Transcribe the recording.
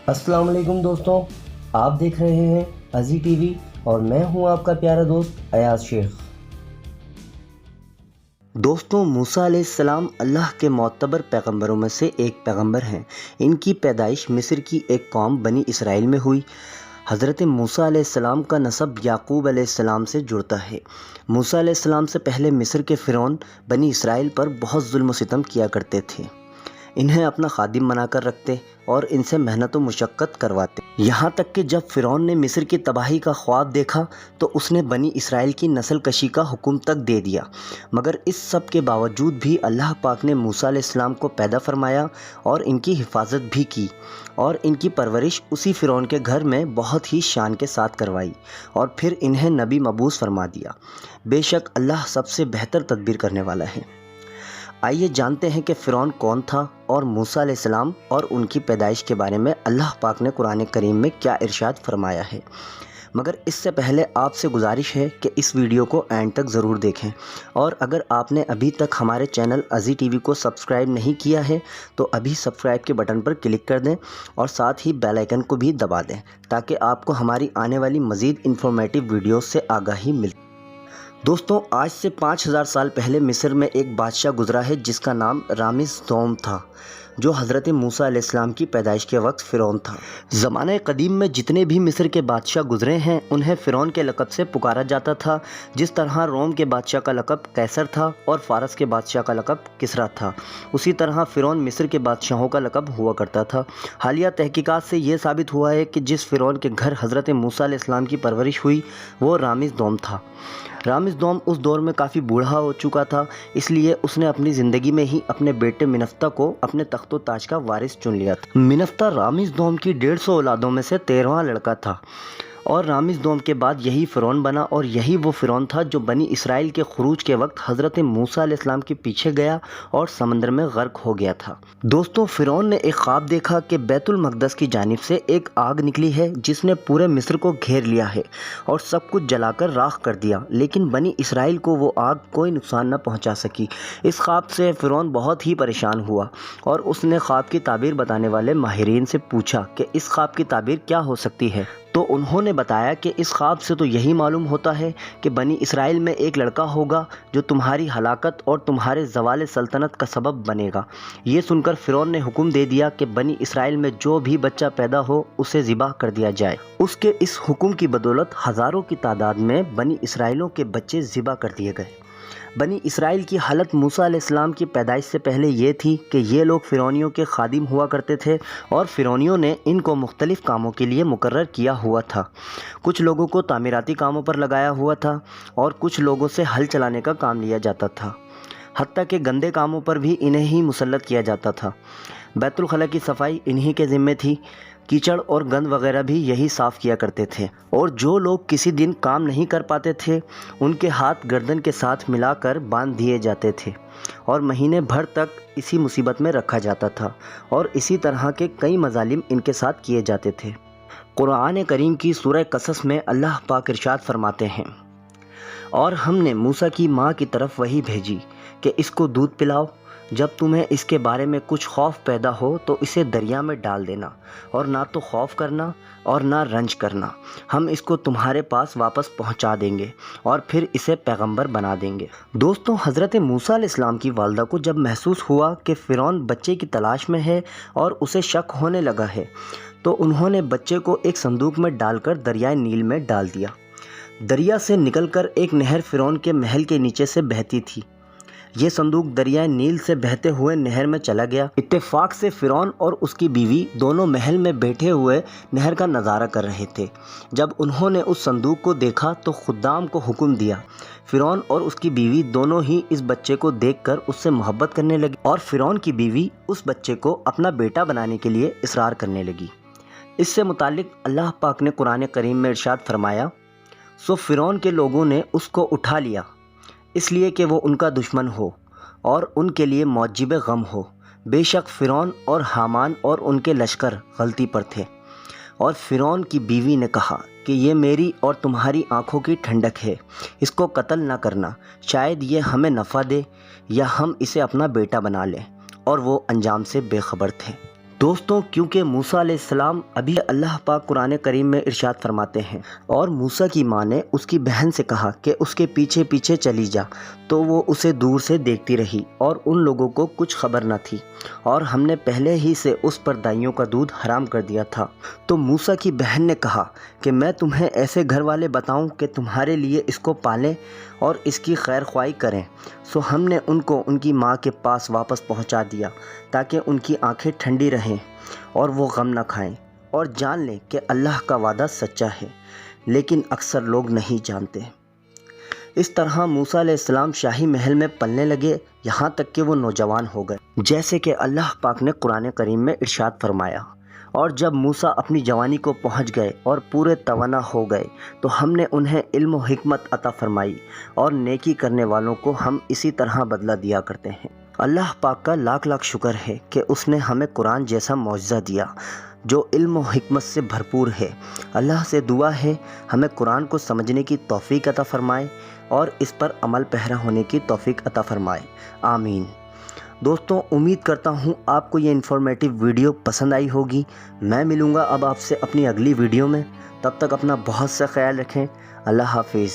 السلام علیکم دوستوں، آپ دیکھ رہے ہیں ازی ٹی وی اور میں ہوں آپ کا پیارا دوست ایاز شیخ۔ دوستوں، موسیٰ علیہ السلام اللہ کے معتبر پیغمبروں میں سے ایک پیغمبر ہیں۔ ان کی پیدائش مصر کی ایک قوم بنی اسرائیل میں ہوئی۔ حضرت موسیٰ علیہ السلام کا نسب یعقوب علیہ السلام سے جڑتا ہے۔ موسیٰ علیہ السلام سے پہلے مصر کے فرعون بنی اسرائیل پر بہت ظلم و ستم کیا کرتے تھے، انہیں اپنا خادم بنا کر رکھتے اور ان سے محنت و مشقت کرواتے، یہاں تک کہ جب فرعون نے مصر کی تباہی کا خواب دیکھا تو اس نے بنی اسرائیل کی نسل کشی کا حکم تک دے دیا۔ مگر اس سب کے باوجود بھی اللہ پاک نے موسیٰ علیہ السلام کو پیدا فرمایا اور ان کی حفاظت بھی کی، اور ان کی پرورش اسی فرعون کے گھر میں بہت ہی شان کے ساتھ کروائی، اور پھر انہیں نبی مبعوث فرما دیا۔ بے شک اللہ سب سے بہتر تدبیر کرنے والا ہے۔ آئیے جانتے ہیں کہ فرعون کون تھا اور موسیٰ علیہ السلام اور ان کی پیدائش کے بارے میں اللہ پاک نے قرآن کریم میں کیا ارشاد فرمایا ہے۔ مگر اس سے پہلے آپ سے گزارش ہے کہ اس ویڈیو کو اینڈ تک ضرور دیکھیں، اور اگر آپ نے ابھی تک ہمارے چینل ازی ٹی وی کو سبسکرائب نہیں کیا ہے تو ابھی سبسکرائب کے بٹن پر کلک کر دیں اور ساتھ ہی بیل آئیکن کو بھی دبا دیں تاکہ آپ کو ہماری آنے والی مزید انفارمیٹیو ویڈیوز سے آگاہی ملے۔ دوستوں، آج سے 5000 سال پہلے مصر میں ایک بادشاہ گزرا ہے جس کا نام رامز دوم تھا، جو حضرت موسیٰ علیہ السلام کی پیدائش کے وقت فرعون تھا۔ زمانہ قدیم میں جتنے بھی مصر کے بادشاہ گزرے ہیں انہیں فرعون کے لقب سے پکارا جاتا تھا، جس طرح روم کے بادشاہ کا لقب قیصر تھا اور فارس کے بادشاہ کا لقب کسریٰ تھا، اسی طرح فرعون مصر کے بادشاہوں کا لقب ہوا کرتا تھا۔ حالیہ تحقیقات سے یہ ثابت ہوا ہے کہ جس فرعون کے گھر حضرت موسیٰ علیہ السلام کی پرورش ہوئی وہ رامز دوم تھا۔ رامز دوم اس دور میں کافی بوڑھا ہو چکا تھا، اس لیے اس نے اپنی زندگی میں ہی اپنے بیٹے منفتح کو اپنے تخت و تاج کا وارث چن لیا تھا۔ منفتح رامز دوم کی 150 اولادوں میں سے 13واں لڑکا تھا، اور رامز دوم کے بعد یہی فرعون بنا، اور یہی وہ فرعون تھا جو بنی اسرائیل کے خروج کے وقت حضرت موسیٰ علیہ السلام کے پیچھے گیا اور سمندر میں غرق ہو گیا تھا۔ دوستوں، فرعون نے ایک خواب دیکھا کہ بیت المقدس کی جانب سے ایک آگ نکلی ہے جس نے پورے مصر کو گھیر لیا ہے اور سب کچھ جلا کر راکھ کر دیا، لیکن بنی اسرائیل کو وہ آگ کوئی نقصان نہ پہنچا سکی۔ اس خواب سے فرعون بہت ہی پریشان ہوا اور اس نے خواب کی تعبیر بتانے والے ماہرین سے پوچھا کہ اس خواب کی تعبیر کیا ہو سکتی ہے، تو انہوں نے بتایا کہ اس خواب سے تو یہی معلوم ہوتا ہے کہ بنی اسرائیل میں ایک لڑکا ہوگا جو تمہاری ہلاکت اور تمہارے زوال سلطنت کا سبب بنے گا۔ یہ سن کر فرعون نے حکم دے دیا کہ بنی اسرائیل میں جو بھی بچہ پیدا ہو اسے ذبح کر دیا جائے۔ اس کے اس حکم کی بدولت ہزاروں کی تعداد میں بنی اسرائیلوں کے بچے ذبح کر دیے گئے۔ بنی اسرائیل کی حالت موسیٰ علیہ السلام کی پیدائش سے پہلے یہ تھی کہ یہ لوگ فرعونیوں کے خادم ہوا کرتے تھے، اور فرعونیوں نے ان کو مختلف کاموں کے لیے مقرر کیا ہوا تھا۔ کچھ لوگوں کو تعمیراتی کاموں پر لگایا ہوا تھا اور کچھ لوگوں سے ہل چلانے کا کام لیا جاتا تھا، حتیٰ کہ گندے کاموں پر بھی انہیں ہی مسلط کیا جاتا تھا۔ بیت الخلاء کی صفائی انہی کے ذمے تھی، کیچڑ اور گند وغیرہ بھی یہی صاف کیا کرتے تھے، اور جو لوگ کسی دن کام نہیں کر پاتے تھے ان کے ہاتھ گردن کے ساتھ ملا کر باندھ دیے جاتے تھے اور مہینے بھر تک اسی مصیبت میں رکھا جاتا تھا، اور اسی طرح کے کئی مظالم ان کے ساتھ کیے جاتے تھے۔ قرآن کریم کی سورہ قصص میں اللہ پاک ارشاد فرماتے ہیں، اور ہم نے موسیٰ کی ماں کی طرف وحی بھیجی کہ اس کو دودھ پلاؤ، جب تمہیں اس کے بارے میں کچھ خوف پیدا ہو تو اسے دریا میں ڈال دینا، اور نہ تو خوف کرنا اور نہ رنج کرنا، ہم اس کو تمہارے پاس واپس پہنچا دیں گے اور پھر اسے پیغمبر بنا دیں گے۔ دوستوں، حضرت موسیٰ علیہ السلام کی والدہ کو جب محسوس ہوا کہ فرعون بچے کی تلاش میں ہے اور اسے شک ہونے لگا ہے تو انہوں نے بچے کو ایک صندوق میں ڈال کر دریائے نیل میں ڈال دیا۔ دریا سے نکل کر ایک نہر فرعون کے محل کے نیچے سے بہتی تھی۔ یہ صندوق دریائے نیل سے بہتے ہوئے نہر میں چلا گیا۔ اتفاق سے فرعون اور اس کی بیوی دونوں محل میں بیٹھے ہوئے نہر کا نظارہ کر رہے تھے۔ جب انہوں نے اس صندوق کو دیکھا تو خدام کو حکم دیا۔ فرعون اور اس کی بیوی دونوں ہی اس بچے کو دیکھ کر اس سے محبت کرنے لگی، اور فرعون کی بیوی اس بچے کو اپنا بیٹا بنانے کے لیے اصرار کرنے لگی۔ اس سے متعلق اللہ پاک نے قرآن کریم میں ارشاد فرمایا، سو فرعون کے لوگوں نے اس کو اٹھا لیا اس لیے کہ وہ ان کا دشمن ہو اور ان کے لیے موجب غم ہو۔ بے شک فرعون اور حامان اور ان کے لشکر غلطی پر تھے۔ اور فرعون کی بیوی نے کہا کہ یہ میری اور تمہاری آنکھوں کی ٹھنڈک ہے، اس کو قتل نہ کرنا، شاید یہ ہمیں نفع دے یا ہم اسے اپنا بیٹا بنا لیں، اور وہ انجام سے بے خبر تھے۔ دوستوں، کیونکہ موسیٰ علیہ السلام ابھی اللہ پاک قرآن کریم میں ارشاد فرماتے ہیں، اور موسیٰ کی ماں نے اس کی بہن سے کہا کہ اس کے پیچھے پیچھے چلی جا، تو وہ اسے دور سے دیکھتی رہی اور ان لوگوں کو کچھ خبر نہ تھی، اور ہم نے پہلے ہی سے اس پر دائیوں کا دودھ حرام کر دیا تھا۔ تو موسیٰ کی بہن نے کہا کہ میں تمہیں ایسے گھر والے بتاؤں کہ تمہارے لیے اس کو پالیں اور اس کی خیر خواہی کریں۔ سو ہم نے ان کو ان کی ماں کے پاس واپس پہنچا دیا تاکہ ان کی آنکھیں ٹھنڈی رہیں اور وہ غم نہ کھائیں اور جان لیں کہ اللہ کا وعدہ سچا ہے، لیکن اکثر لوگ نہیں جانتے۔ اس طرح موسیٰ علیہ السلام شاہی محل میں پلنے لگے یہاں تک کہ وہ نوجوان ہو گئے، جیسے کہ اللہ پاک نے قرآن کریم میں ارشاد فرمایا۔ اور جب موسیٰ اپنی جوانی کو پہنچ گئے اور پورے توانا ہو گئے تو ہم نے انہیں علم و حکمت عطا فرمائی، اور نیکی کرنے والوں کو ہم اسی طرح بدلہ دیا کرتے ہیں۔ اللہ پاک کا لاکھ لاکھ شکر ہے کہ اس نے ہمیں قرآن جیسا معجزہ دیا جو علم و حکمت سے بھرپور ہے۔ اللہ سے دعا ہے ہمیں قرآن کو سمجھنے کی توفیق عطا فرمائے اور اس پر عمل پیرا ہونے کی توفیق عطا فرمائے، آمین۔ دوستوں، امید کرتا ہوں آپ کو یہ انفارمیٹیو ویڈیو پسند آئی ہوگی۔ میں ملوں گا اب آپ سے اپنی اگلی ویڈیو میں، تب تک اپنا بہت سا خیال رکھیں۔ اللہ حافظ۔